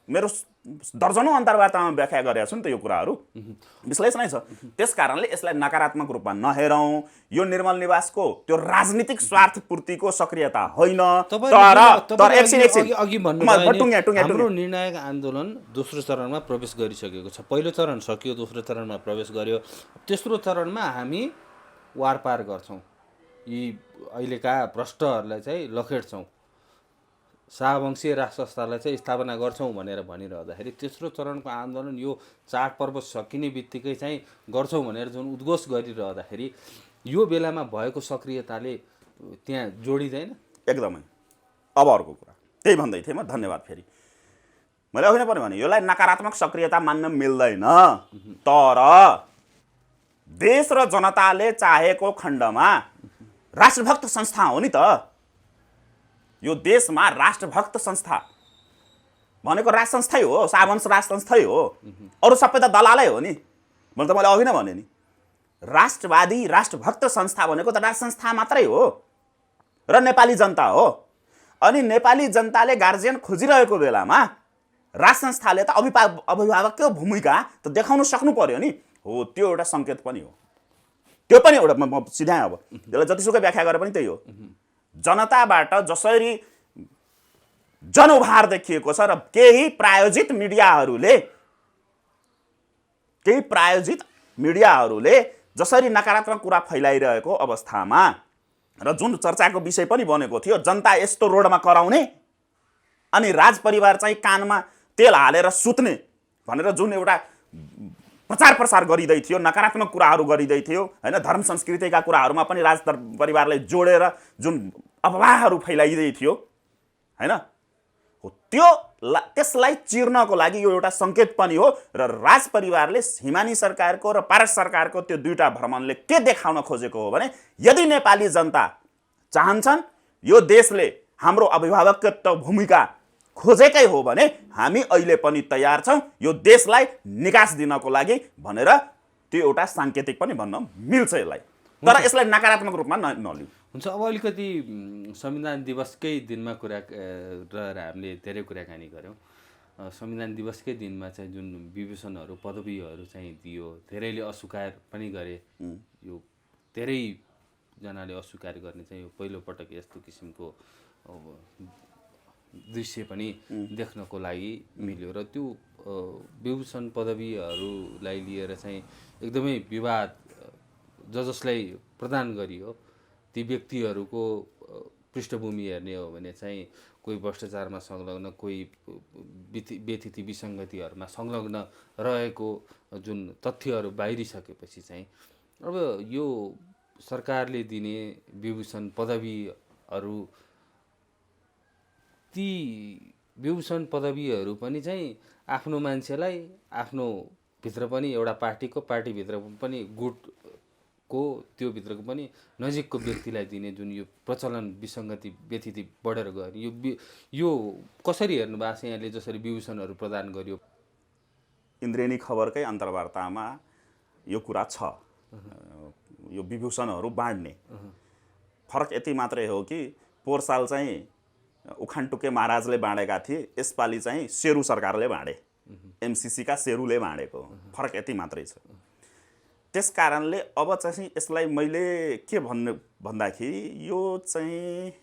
मेरो दर्जनौं अन्तर्वार्तामा व्याख्या गरेको छु नि त यो कुराहरू, विश्लेषणै छ। त्यस कारणले यसलाई नकारात्मक रूपमा नहेरौँ। यो निर्मल निवासको त्यो राजनीतिक स्वार्थ पूर्तिको सक्रियता होइन। तर एकछिन हाम्रो निर्णायक आन्दोलन दोस्रो चरणमा प्रवेश गरिसकेको छ। पहिलो चरण सकियो, दोस्रो चरणमा प्रवेश गर्यो। तेस्रो चरणमा हामी वारपार गर्छौँ, यी अहिलेका भ्रष्टहरूलाई चाहिँ लखेड्छौँ, शाहवंशीय राज संस्थालाई चाहिँ स्थापना गर्छौँ भनेर भनिरहँदाखेरि तेस्रो चरणको आन्दोलन यो चाडपर्व सकिने बित्तिकै चाहिँ गर्छौँ भनेर जुन उद्घोष गरिरहँदाखेरि यो बेलामा भएको सक्रियताले त्यहाँ जोडिँदैन? एकदमै। अब अर्को कुरा त्यही भन्दै थिएँ म। धन्यवाद। फेरि मैले अघि नै पनि भने यसलाई नकारात्मक सक्रियता मान्न मिल्दैन। तर देश र जनताले चाहेको खण्डमा राष्ट्रभक्त संस्था हो नि त। यो देशमा राष्ट्रभक्त संस्था भनेको राज संस्थै हो, सावंश राज संस्थै हो, अरू सबै त दलालै हो नि। मैले अघि नै भने नि, राष्ट्रवादी राष्ट्रभक्त संस्था भनेको त राज संस्था मात्रै हो र नेपाली जनता हो। अनि नेपाली जनताले गार्जियन खोजिरहेको बेलामा राज संस्थाले त अभिभावकको भूमिका त देखाउन सक्नु पर्यो नि। हो, त्यो एउटा सङ्केत पनि हो। त्यो पनि एउटा म सिधाएँ। अब त्यसलाई जतिसुकै व्याख्या गरे पनि त्यही हो। जनताबाट जसरी जनउभार देखिएको छ र केही प्रायोजित मिडियाहरूले जसरी नकारात्मक कुरा फैलाइरहेको अवस्थामा र जुन चर्चाको विषय पनि बनेको थियो, जनता यस्तो रोडमा कराउने अनि राज परिवार चाहिँ कानमा तेल हालेर सुत्ने भनेर जुन एउटा प्रचार प्रसार गरिँदै थियो, नकारात्मक कुराहरू गरिँदै थियो हैन, धर्म संस्कृतिका कुराहरूमा पनि राज परिवारलाई जोडेर जुन अफवाहहरू फैलाइँदै थियो हैन, हो त्यसलाई चिर्नको लागि यो एउटा सङ्केत पनि हो। र राज परिवारले हिमानी सरकारको र पारस सरकारको त्यो दुईटा भ्रमणले के देखाउन खोजेको हो भने, यदि नेपाली जनता चाहन्छन् यो देशले हाम्रो अभिभावकत्व भूमिका खोजेकै हो भने हामी अहिले पनि तयार छौँ यो देशलाई निकास दिनको लागि भनेर त्यो एउटा साङ्केतिक पनि भन्न मिल्छ यसलाई। तर यसलाई नकारात्मक रूपमा नलिऊ। हुन्छ। अब अलिकति संविधान दिवसकै दिनमा रहेर हामीले धेरै कुराकानी गऱ्यौँ। संविधान दिवसकै दिनमा चाहिँ जुन विभूषणहरू पदवीहरू चाहिँ दियो, धेरैले अस्वीकार पनि गरे। यो धेरैजनाले अस्वीकार गर्ने चाहिँ यो पहिलोपटक यस्तो किसिमको दृश्य पनि देख्नको लागि मिल्यो र त्यो विभूषण पदवीहरूलाई लिएर चाहिँ एकदमै विवाद जसलाई प्रदान गरियो ती व्यक्तिहरूको पृष्ठभूमि हेर्ने हो भने चाहिँ कोही भ्रष्टाचारमा संलग्न, कोही व्यथिति विसङ्गतिहरूमा संलग्न रहेको जुन तथ्यहरू बाहिरिसकेपछि चाहिँ अब यो सरकारले दिने विभूषण पदवीहरू, ती विभूषण पदवीहरू पनि चाहिँ आफ्नो मान्छेलाई आफ्नो भित्र पनि एउटा पार्टीभित्र पनि गुटको त्यो भित्रको पनि नजिकको व्यक्तिलाई दिने जुन यो प्रचलन विसङ्गति व्यथिति बढेर गयो, यो कसरी हेर्नु भएको छ यहाँले? जसरी विभूषणहरू प्रदान गरियो, इन्द्रेणी खबरकै अन्तर्वार्तामा यो कुरा छ। यो विभूषणहरू बाँड्ने फरक यति मात्रै हो कि पोहोर साल चाहिँ उखानटुके महाराजले बाँडेका थिए, यसपालि चाहिँ शेरू सरकारले बाँडे, एमसिसीका शेरूले बाँडेको। फरक यति मात्रै छ। त्यस कारणले अब चाहिँ यसलाई मैले के भन्दाखेरि यो चाहिँ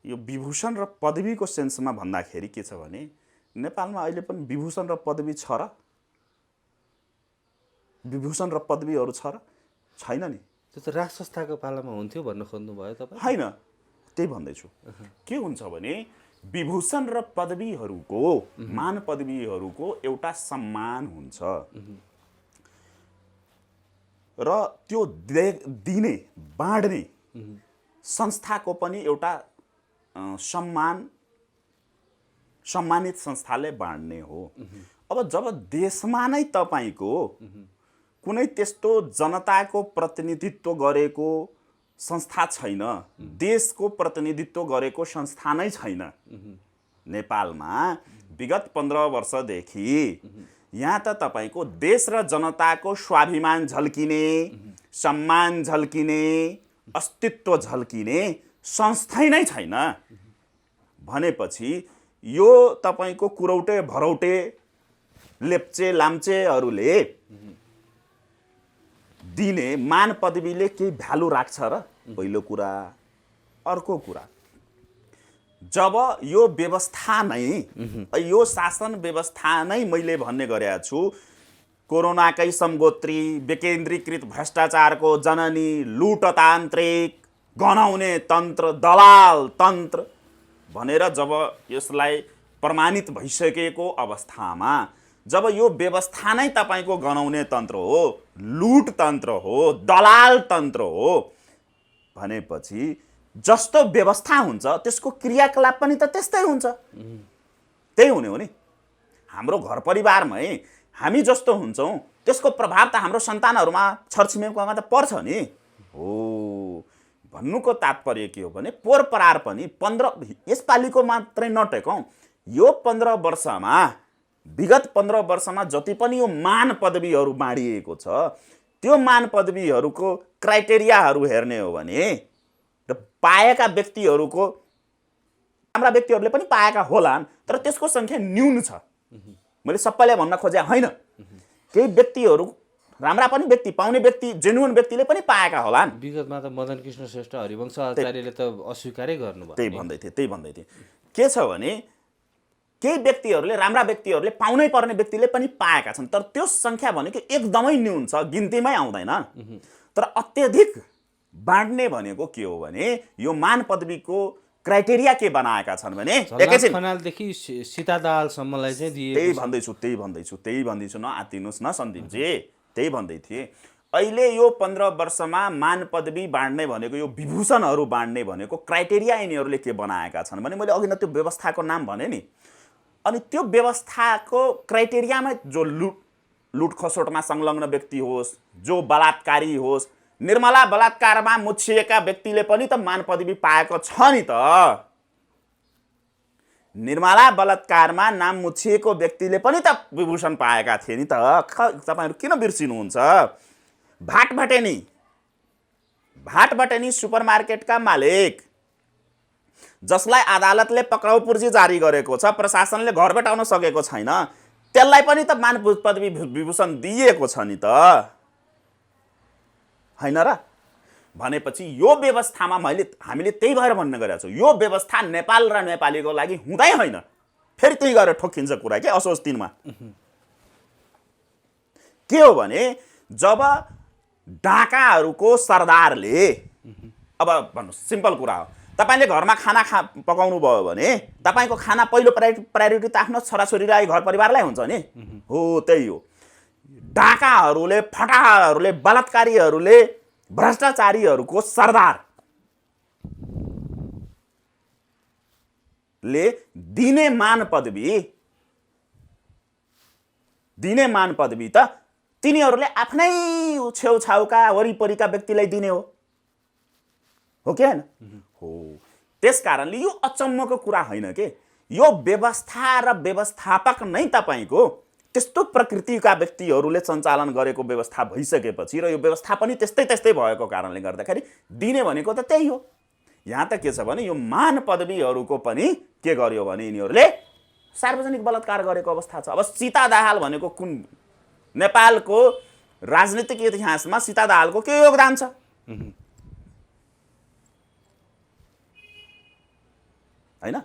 यो विभूषण र पदवीको सेन्समा भन्दाखेरि के छ भने, नेपालमा अहिले पनि विभूषण र पदवी छ र? विभूषण र पदवीहरू छ र? छैन नि। त्यो त राज संस्थाको पालामा हुन्थ्यो भन्न खोज्नुभयो तपाईँ? होइन, त्यही भन्दैछु। के हुन्छ भने विभूषण र पदवीहरूको, मान पदवीहरूको एउटा सम्मान हुन्छ र त्यो दिने बाँड्ने संस्थाको पनि एउटा सम्मानित संस्थाले बाँड्ने हो। अब जब देशमा नै तपाईँको कुनै त्यस्तो जनताको प्रतिनिधित्व गरेको संस्था छैन, देशको प्रतिनिधित्व गरेको संस्था नै छैन नेपालमा विगत 15 वर्षदेखि, यहाँ त तपाईँको देश र जनताको स्वाभिमान झल्किने, सम्मान झल्किने, अस्तित्व झल्किने संस्थै नै छैन भनेपछि यो तपाईँको कुरौटे भरौटे लेप्चे लाम्चेहरूले दिने मान पदवीले केही भ्यालु राख्छ र? पहिलो कुरा। अर्को कुरा, जब यो व्यवस्था नै, यो शासन व्यवस्था नै मैले भन्ने गरेका छु, कोरोनाकै समगोत्री, विकेन्द्रीकृत भ्रष्टाचारको जननी, लुटतान्त्रिक, गनाउने तन्त्र, दलाल तन्त्र भनेर जब यसलाई प्रमाणित भइसकेको अवस्थामा, जब यो व्यवस्था नै तपाईँको गनाउने तन्त्र हो, लुट तन्त्र हो, दलाल तन्त्र हो भनेपछि जस्तो व्यवस्था हुन्छ त्यसको क्रियाकलाप पनि त त्यस्तै हुन्छ। त्यही हुने हो नि। हाम्रो घर परिवारमै हामी जस्तो हुन्छौँ त्यसको प्रभाव त हाम्रो सन्तानहरूमा, छरछिमेकमा त पर्छ नि। हो, भन्नुको तात्पर्य के हो भने पोहोर परार पनि 15 यसपालिको मात्रै नटेकौँ, यो 15 वर्षमा विगत 15 वर्षमा जति पनि यो मान पदवीहरू बाँडिएको छ त्यो मान पदवीहरूको क्राइटेरियाहरू हेर्ने हो भने र पाएका व्यक्तिहरूको राम्रा व्यक्तिहरूले पनि पाएका होलान् तर त्यसको सङ्ख्या न्यून छ। मैले सबैलाई भन्न खोजे होइन, केही व्यक्तिहरू राम्रा पनि व्यक्ति पाउने व्यक्ति जेन्युन व्यक्तिले पनि पाएका होलान्। विगतमा त मदन कृष्ण श्रेष्ठ हरिवंश आचार्यले त अस्वीकारै गर्नुभयो। त्यही भन्दै थिए के छ भने केही व्यक्तिहरूले राम्रा व्यक्तिहरूले पाउनै पर्ने व्यक्तिले पनि पाएका छन् तर त्यो सङ्ख्या भनेको एकदमै न्यून छ, गिन्तीमै आउँदैन। तर अत्यधिक बाँड्ने भनेको के हो भने यो मान पदवीको क्राइटेरिया के बनाएका छन् भने एकैछिन खनालदेखि सीता दाहालसम्मलाई चाहिँ दिएको। त्यही भन्दैछु नआत्तिनुस् न सन्दीपजी, त्यही भन्दै थिए। अहिले यो 15 वर्षमा मान पदवी बाँड्ने भनेको यो विभूषणहरू बाँड्ने भनेको क्राइटेरिया यिनीहरूले के बनाएका छन् भने मैले अघि न त्यो व्यवस्थाको नाम भने नि, अनि त्यो व्यवस्थाको क्राइटेरियामा जो लुट खसोटमा संलग्न व्यक्ति होस्, जो बलात्कारी होस्, निर्मला बलात्कारमा मुछिएका व्यक्तिले पनि त मान पदवी पाएको छ नि त। निर्मला बलात्कारमा नाम मुछिएको व्यक्तिले पनि त विभूषण पाएका थिए नि त। तपाईहरु किन बिर्सिनुहुन्छ? भाटबटेनी सुपरमार्केटका मालिक जसलाई अदालतले पक्राउ पूर्जी जारी गरेको छ, प्रशासनले घर भेटाउन सकेको छैन, त्यसलाई पनि त मान पदवी विभूषण दिएको छ नि त, हैन र? भनेपछि यो व्यवस्थामा हामीले त्यही भएर भन्ने गरेका छौँ, यो व्यवस्था नेपाल र नेपालीको लागि हुँदै होइन। फेरि त्यही गरेर ठोकिन्छ कुरा के असोज 3 मा के हो भने जब डाकाहरूको सरदारले, अब भन्नु सिम्पल कुरा हो, तपाईले घरमा खाना पकाउनु भयो भने तपाईको खाना पहिलो प्रायोरिटी त आफ्नो छोराछोरीलाई घर परिवारलाई हुन्छ नि। हो त्यही हो। डाकाहरूले, फटाहाहरूले, बलात्कारीहरूले, भ्रष्टाचारीहरूको सरदारले दिने मान पदवी त तिनीहरूले आफ्नै छेउछाउका वरिपरिका व्यक्तिलाई दिने हो कि हैन? हो। त्यसकारणले यो अचम्मको कुरा होइन के, यो व्यवस्था र व्यवस्थापक नै तपाईको त्यस्तो प्रकृतिका व्यक्तिहरूले सञ्चालन गरेको व्यवस्था भइसकेपछि र यो व्यवस्था पनि त्यस्तै भएको कारणले गर्दाखेरि दिने भनेको त त्यही हो। यहाँ त के छ भने यो मान पदवीहरूको पनि के गर्यो भने यिनीहरूले सार्वजनिक बलात्कार गरेको अवस्था छ। अब सीता दाहाल भनेको कुन नेपालको राजनीतिक इतिहासमा सीता दाहालको के योगदान छ? हैन?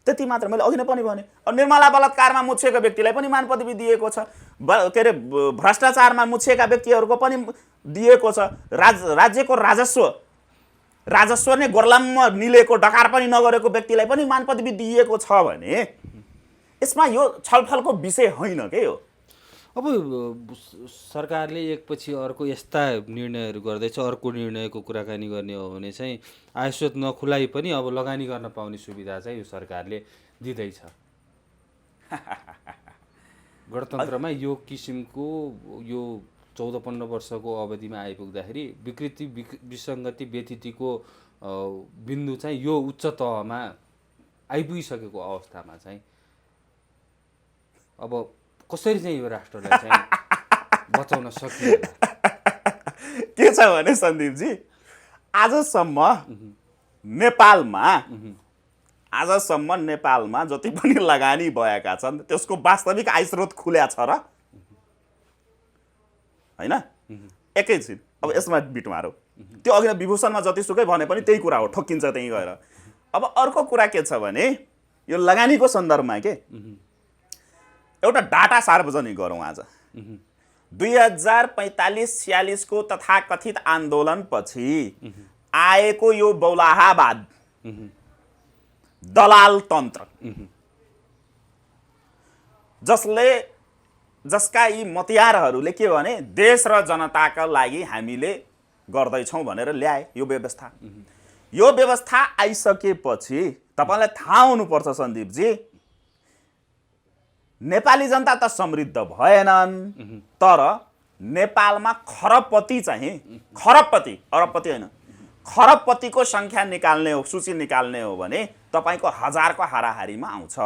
त्यति मात्र। मैले अघि नै पनि भने निर्मला बलात्कारमा मुछिएको व्यक्तिलाई पनि मान पदवी दिएको छ, के अरे भ्रष्टाचारमा मुछिएका व्यक्तिहरूको पनि दिएको छ, राज्यको राजस्व नै गोर्लम्म निलेको डकार पनि नगरेको व्यक्तिलाई पनि मान पदवी दिएको छ भने यसमा यो छलफलको विषय होइन के हो। अब सरकारले एकपछि अर्को यस्ता निर्णयहरू गर्दैछ, अर्को निर्णयको कुराकानी गर्ने हो भने चाहिँ आयस्रोत नखुलाई पनि अब लगानी गर्न पाउने सुविधा चाहिँ यो सरकारले दिँदैछ। गणतन्त्रमा यो किसिमको यो 14-15 वर्षको अवधिमा आइपुग्दाखेरि विकृति, विसङ्गति, व्यथितिको बिन्दु चाहिँ यो उच्च तहमा आइपुगिसकेको अवस्थामा चाहिँ अब कसरी चाहिँ यो राष्ट्रलाई चाहिँ बचाउन सकिन्छ? के छ भने सन्दीपजी, आजसम्म नेपालमा जति पनि लगानी भएका छन् त्यसको वास्तविक आयस्रोत खुल्या छ र हैन? एकैछिन अब यसमा बिट मारौ। त्यो अघि विभूषणमा जतिसुकै भने पनि त्यही कुरा हो, ठोकिन्छ त्यही गएर। अब अर्को कुरा के छ भने यो लगानीको सन्दर्भमा के एउटा डाटा सार्वजनिक गरौँ आज। 2045-46 को तथाकथित आन्दोलनपछि आएको यो बौलाहावाद दलाल तन्त्र जसका यी मतियारहरूले के भने देश र जनताका लागि हामीले गर्दैछौँ भनेर ल्याए यो व्यवस्था। यो व्यवस्था आइसकेपछि तपाईलाई थाहा हुनुपर्छ सन्दीपजी, नेपाली जनता त समृद्ध भएनन् तर नेपालमा खरबपति, अरबपति होइन, खरबपतिको सङ्ख्या निकाल्ने हो, सूची निकाल्ने हो भने तपाईँको हजारको हाराहारीमा आउँछ।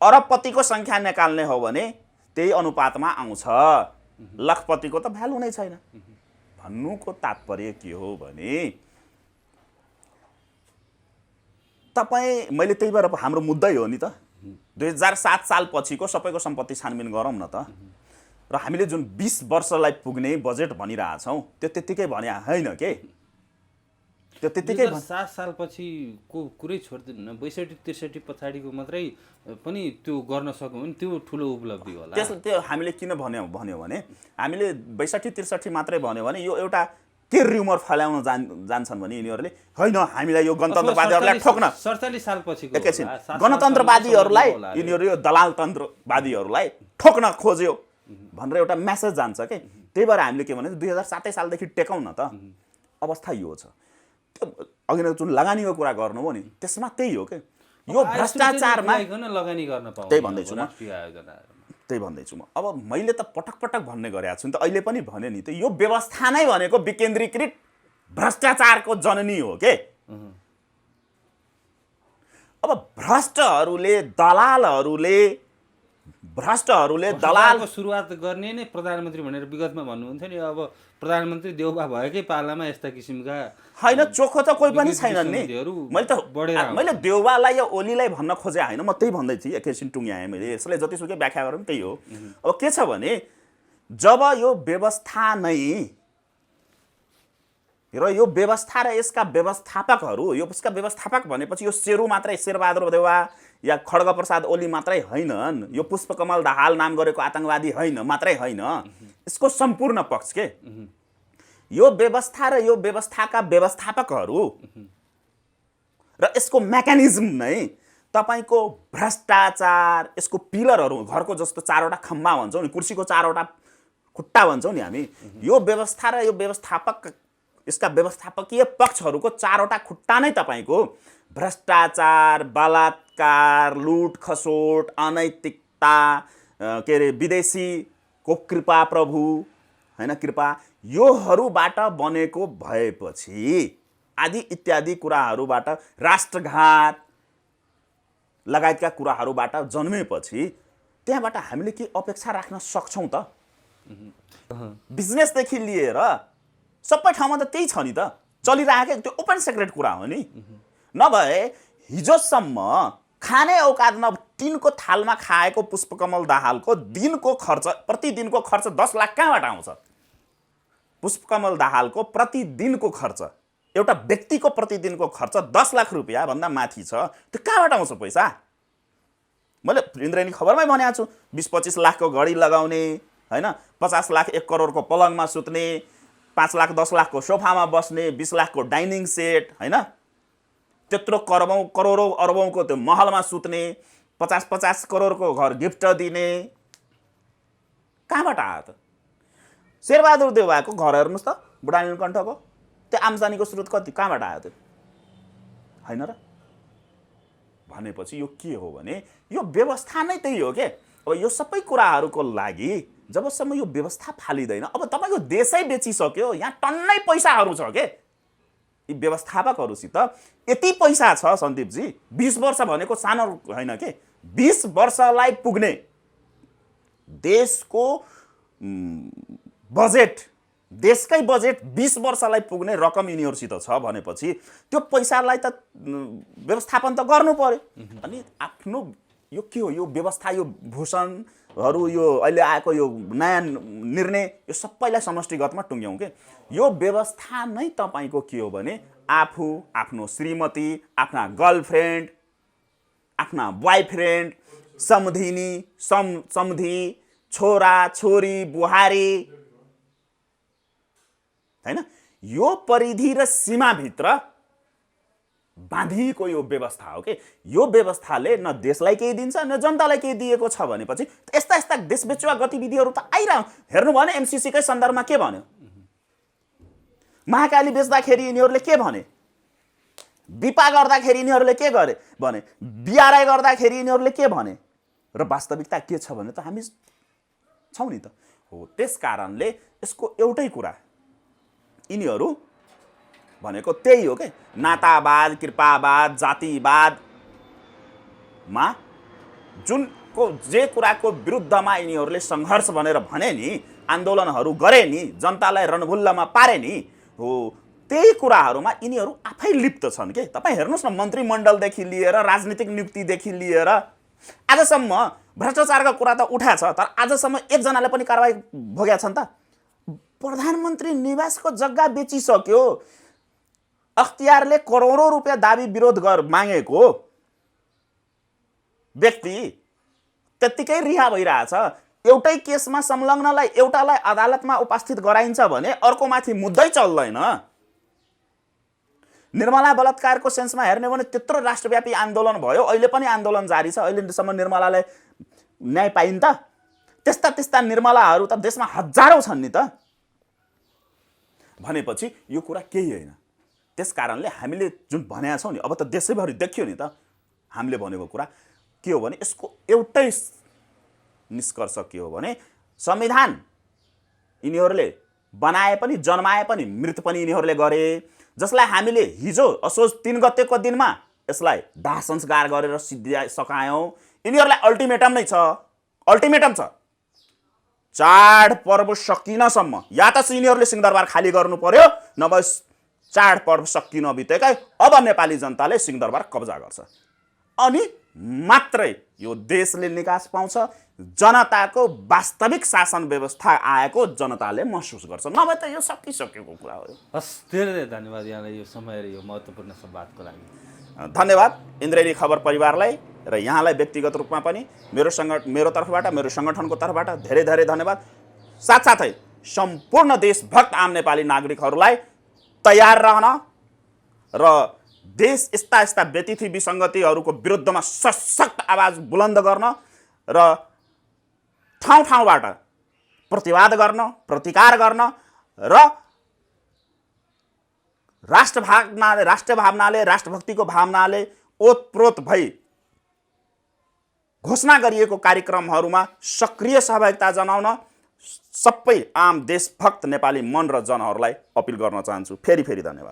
अरबपतिको सङ्ख्या निकाल्ने हो भने त्यही अनुपातमा आउँछ। लखपतिको त भ्यालु नै छैन। भन्नुको तात्पर्य के हो भने मैले त्यही भएर हाम्रो मुद्दै हो नि त, 2007 साल पछिको सबैको सम्पत्ति छानबिन गरौँ न त। र हामीले जुन 20 वर्षलाई पुग्ने बजेट भनिरहेछौँ त्यो त्यत्तिकै भने होइन के, त्यो त्यत्तिकै 7 सालपछिको कुरै छोडिदिनु न, 62-63 पछाडिको मात्रै पनि त्यो गर्न सक्यौँ भने त्यो ठुलो उपलब्धि होला। त्यो हामीले किन भन्यो भने हामीले 62-63 मात्रै भन्यो भने यो एउटा के र्युमर फैलाउन जान्छन् भने यिनीहरूले होइन हामीलाई यो गणतन्त्रवादीहरूलाई ठोक्न 47 सालपछिको एकैछिन गणतन्त्रवादीहरूलाई यिनीहरू यो दलाल तन्त्रवादीहरूलाई ठोक्न खोज्यो भनेर एउटा मेसेज जान्छ के। त्यही भएर हामीले के भने 2007 सालदेखि टेकौँ न त। अवस्था यो छ। त्यो अघि नै जुन लगानीको कुरा गर्नुभयो नि त्यसमा त्यही हो के, यो भ्रष्टाचारमा लगानी गर्न पाउँछ। त्यही भन्दैछु म। अब मैले त पटक पटक भन्ने गरेको छु नि त, अहिले पनि भने नि त, यो व्यवस्था नै भनेको विकेन्द्रीकृत भ्रष्टाचारको जननी हो के। अब भ्रष्टहरूले दलालको सुरुवात गर्ने नै प्रधानमन्त्री भनेर विगतमा भन्नुहुन्थ्यो नि। अब प्रधानमन्त्री देउबा भएकै पालामा यस्ता किसिमका होइन, चोखो त कोही पनि छैनन् नि। मैले देउबालाई या ओलीलाई भन्न खोजे होइन, म त्यही भन्दै थिएँ, एकैछिन टुङ्ग्याएँ मैले। यसलाई जतिसुकै व्याख्या गरौँ त्यही हो। अब के छ भने जब यो व्यवस्था नै र यो व्यवस्था र यसका व्यवस्थापकहरू, यसका व्यवस्थापक भनेपछि यो शेरू मात्रै, शेरबहादुर देउवा या खड्गप्रसाद ओली मात्रै होइनन्, यो पुष्पकमल दाहाल नाम गरेको आतंकवादी मात्रै होइन, यसको सम्पूर्ण पक्ष के। यो व्यवस्था र यो व्यवस्थाका व्यवस्थापकहरू र यसको मेकानिजम नै तपाईँको भ्रष्टाचार, यसको पिलरहरू, घरको जस्तो 4वटा खम्बा भन्छौँ नि, कुर्सीको 4वटा खुट्टा भन्छौँ नि हामी, यो व्यवस्था र यो यसका व्यवस्थापकीय पक्षहरूको 4वटा खुट्टा नै तपाईँको भ्रष्टाचार, बलात्कार, लुट खसोट, अनैतिकता, के अरे विदेशीको कृपा प्रभु होइन, कृपा, योहरूबाट बनेको भएपछि आदि इत्यादि कुराहरूबाट, राष्ट्रघात लगायतका कुराहरूबाट जन्मेपछि त्यहाँबाट हामीले के अपेक्षा राख्न सक्छौँ त? बिजनेसदेखि लिएर सबै ठाउँमा त त्यही छ नि त, चलिरहेको त्यो ओपन सिक्रेट कुरा हो नि। नभए हिजोसम्म खाने औकात न टिनको थालमा खाएको पुष्पकमल दाहालको दिनको खर्च, प्रतिदिनको खर्च 10 लाख कहाँबाट आउँछ? पुष्पकमल दाहालको प्रतिदिनको खर्च, एउटा व्यक्तिको प्रतिदिनको खर्च 10 लाख रुपियाँ भन्दा माथि छ। त्यो कहाँबाट आउँछ पैसा? मैले इन्द्रेणी खबरमै भनेको छु, 20-25 लाखको घडी लगाउने होइन, 50 लाख 1 करोडको पलङमा सुत्ने, 5 लाख 10 लाखको सोफामा बस्ने, 20 लाखको डाइनिङ सेट होइन, त्यत्रो करोडौँ अरबौँको त्यो महलमा सुत्ने, 50-50 करोडको घर गिफ्ट दिने, कहाँबाट आयो त? शेरबहादुर देउवाको घर हेर्नुहोस् त, बुढा नीलकण्ठको, त्यो आम्दानीको स्रोत कति, कहाँबाट आयो त्यो? होइन र? भनेपछि यो के हो भने यो व्यवस्था नै त्यही हो के। अब यो सबै कुराहरूको लागि जबसम्म यो व्यवस्था फालिँदैन, अब तपाईँको देशै बेचिसक्यो, यहाँ टन्नै पैसाहरू छ के। यी व्यवस्थापकहरूसित यति पैसा छ सन्दीपजी, 20 वर्ष भनेको सानो होइन के। 20 वर्षलाई पुग्ने देशको बजेट, देशकै बजेट 20 वर्षलाई पुग्ने रकम यिनीहरूसित छ भनेपछि त्यो पैसालाई त व्यवस्थापन त गर्नु पर्यो। अनि आफ्नो यो के हो, यो व्यवस्था, यो भूषणहरू, यो अहिले आएको यो नयाँ निर्णय, यो सबैलाई समष्टिगतमा टुङ्ग्यौँ के। यो व्यवस्था नै तपाईँको के हो भने आफू, आफ्नो श्रीमती, आफ्ना गर्लफ्रेन्ड, आफ्ना बोयफ्रेन्ड, समधी, छोरा छोरी, बुहारी हैन, यो परिधि र सीमाभित्र बाँधिएको यो व्यवस्था हो कि। यो व्यवस्थाले न देशलाई केही दिन्छ न जनतालाई केही दिएको छ भनेपछि यस्ता यस्ता देशबेचुवा गतिविधिहरू त आइरह। हेर्नु भने एमसीसीकै सन्दर्भमा के भन्यो, महाकाली बेच्दाखेरि यिनीहरूले के भने, विपा गर्दाखेरि यिनीहरूले के गरे भने, बिआरआई गर्दाखेरि यिनीहरूले के भने, र वास्तविकता के छ भने त हामी छौँ नि त। हो, त्यस कारणले यसको एउटै कुरा, यिनीहरू भनेको त्यही हो के, नातावाद, कृपावाद, जातिवादमा जुनको जे कुराको विरुद्धमा यिनीहरूले सङ्घर्ष भनेर भने नि, आन्दोलनहरू गरे नि, जनतालाई रणभुल्लमा पारे नि, हो त्यही कुराहरूमा यिनीहरू आफै लिप्त छन् के। तपाईँ हेर्नुहोस् न, मन्त्रीमण्डलदेखि लिएर राजनीतिक नियुक्तिदेखि लिएर आजसम्म भ्रष्टाचारका कुरा त उठाएको छ, तर आजसम्म एकजनाले पनि कारवाही भोगेका छन् त। प्रधानमन्त्री निवासको जग्गा बेचिसक्यो, अख्तियारले करोडौँ रुपियाँ दाबी विरोध मागेको व्यक्ति त्यत्तिकै रिहा भइरहेछ। एउटै केसमा संलग्नलाई एउटालाई अदालतमा उपस्थित गराइन्छ भने अर्कोमाथि मुद्दै चल्दैन। निर्मला बलात्कारको सेन्समा हेर्ने भने त्यत्रो राष्ट्रव्यापी आन्दोलन भयो, अहिले पनि आन्दोलन जारी छ, अहिलेसम्म निर्मलालाई न्याय पाइन् त? त्यस्ता त्यस्ता निर्मलाहरू त देशमा हजारौँ छन् नि त। भनेपछि यो कुरा केही होइन। त्यस कारणले हामीले जुन भनेका छौँ नि, अब त देशैभरि देखियो नि त हामीले भनेको कुरा के हो भने, यसको एउटै निष्कर्ष के हो भने, संविधान यिनीहरूले बनाए पनि, जन्माए पनि, मृत पनि यिनीहरूले गरे, जसलाई हामीले हिजो असोज 3 गतेको दिनमा यसलाई दाह संस्कार गरेर सकायौँ। यिनीहरूलाई अल्टिमेटम नै छ, अल्टिमेटम छ, चाडपर्व सकिनसम्म या त यिनीहरूले सिंहदरबार खाली गर्नु पर्यो, नभए चाडपर्व सकिन बित्तिकै अब नेपाली जनताले सिंहदरबार कब्जा गर्छ, अनि मात्रै यो देशले निकास पाउँछ, जनताको वास्तविक शासन व्यवस्था आएको जनताले महसुस गर्छ, नभए त यो सकिसकेको कुरा हो। हस्, धेरै धेरै धन्यवाद यहाँलाई यो समय र यो महत्त्वपूर्ण संवादको लागि। धन्यवाद इन्द्रेणी खबर परिवारलाई र यहाँलाई व्यक्तिगत रूपमा पनि मेरो तर्फबाट, मेरो सङ्गठनको तर्फबाट धेरै धेरै धन्यवाद। साथसाथै सम्पूर्ण देशभक्त आम नेपाली नागरिकहरूलाई तयार रहन र देश यस्ता यस्ता व्यतिथि विसङ्गतिहरूको विरुद्धमा सशक्त आवाज बुलन्द गर्न र ठाउँ ठाउँबाट प्रतिवाद गर्न, प्रतिकार गर्न र राष्ट्र भावनाले, राष्ट्रभक्तिको भावनाले ओतप्रोत भई घोषणा गरिएको कार्यक्रमहरूमा सक्रिय सहभागिता जनाउन सबै आम देशभक्त नेपाली मन र जनहरूलाई अपिल गर्न चाहन्छु। फेरि फेरि धन्यवाद।